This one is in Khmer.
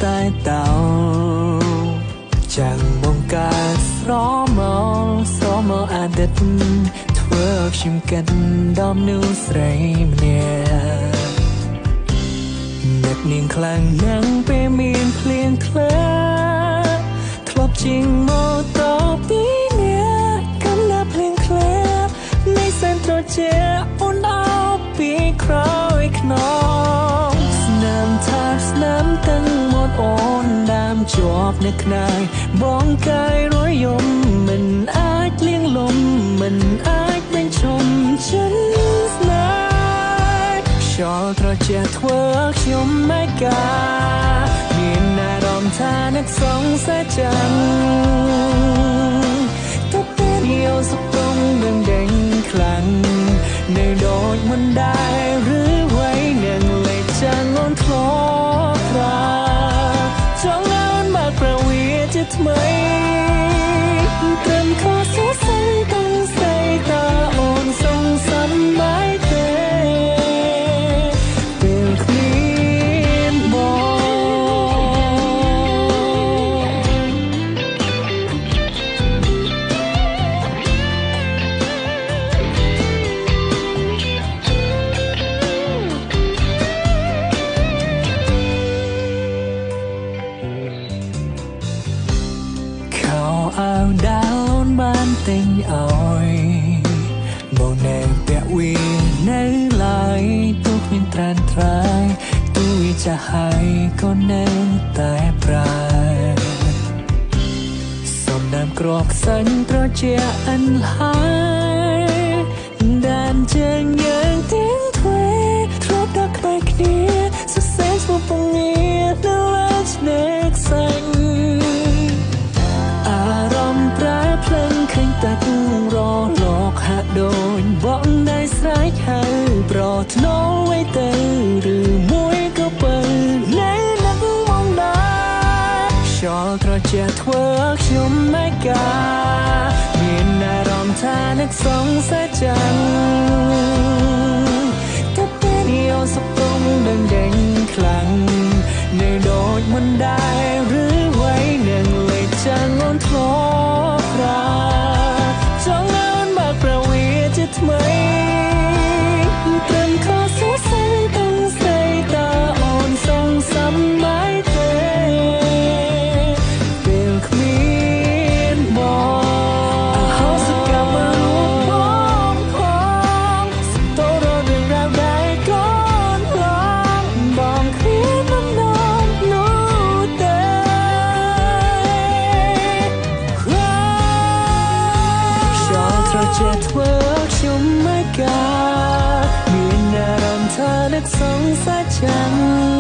តែតោចាំងបង្កើតស្រមអាទិត្យធ្វើខ្ញុំកិនដំនូស្រីម្នាក់នឹកនាងខ្លាំងណាស់ពេលមានភ្លៀងធ្លាក់ធ្លាប់ជាងម៉ូតូពីអ្នកកំណើភ្លៀងធ្លាក់នៃសែនត្រជាអូនអោពីក្រោយខ្នងស្នាមថាស្នាមទាំងមាត់អូនដាមជាប់នៅខ្នើយបងកាយរយំមិនអាចលៀងលំមិនអាចដេញឈំចិនស្នេហ៍ខ្យល់ត្រជាធ្វើខ្ញុំមិនកាមានអារម្មណ៍ថានឹកសងសាចាំងទៅពេលយោសុខទុំនឹងដេញខ្លាំងនៅដូចមិនដែរឬໄວនឹងលេចចាំងអូនធ្លាប់ប្រាចង់អូនមកប្រវីជាថ្មីត្រឹមខុសសុស័យต้องใส่ตาអូនសងសំបាយទេពេលគ្មានបងអាវដាវអូនបានទិញឲ្យបងនៅពាក់វានៅឡើយទូគ្មានត្រានត្រាយទូវាចាស់ហើយក៏នៅតែប្រាសំដាមគ្រាប់ខ្សាញ់ត្រជាអិនហើយដានជើងយើងទាំងទ្វេធ្លាប់ដល់ក្បែរគ្នាសរសេរស្មោះពងងារនៅលើឆ្នេរខ្សាញ់ភ្លឹងឃើញតែទូរលោកហាក់ដូចបងដែលស្រែកហៅប្រថ្នូរໄວទៅឬមួយក៏បើនៅនឹកមកដែរខ្យល់ត្រជាធ្វើខ្ញុំមិនកាមានអារម្មណ៍ថានឹកសងសាចាំងទៅពេលយោសុខទុំនឹងដេញខ្លាំងនៅដូចមិនដែរឬໄວនឹងលេចចាំងអូនធ្លាប់ចង់អូនមកប្រវីជាថ្មីត្រឹមខុសសុស័យต้องใส่ตาអូនសងសំបាយទេពេលគ្មានបងអហោសកម្មរូបបងផងសុំតររឿងរ៉ាវដែលកូនឡងបងគ្មានបំណងនោះទេជាធ្វើខ្ញុំមិនកាមានអារម្មណ៍ថានឹកសងសាចាំង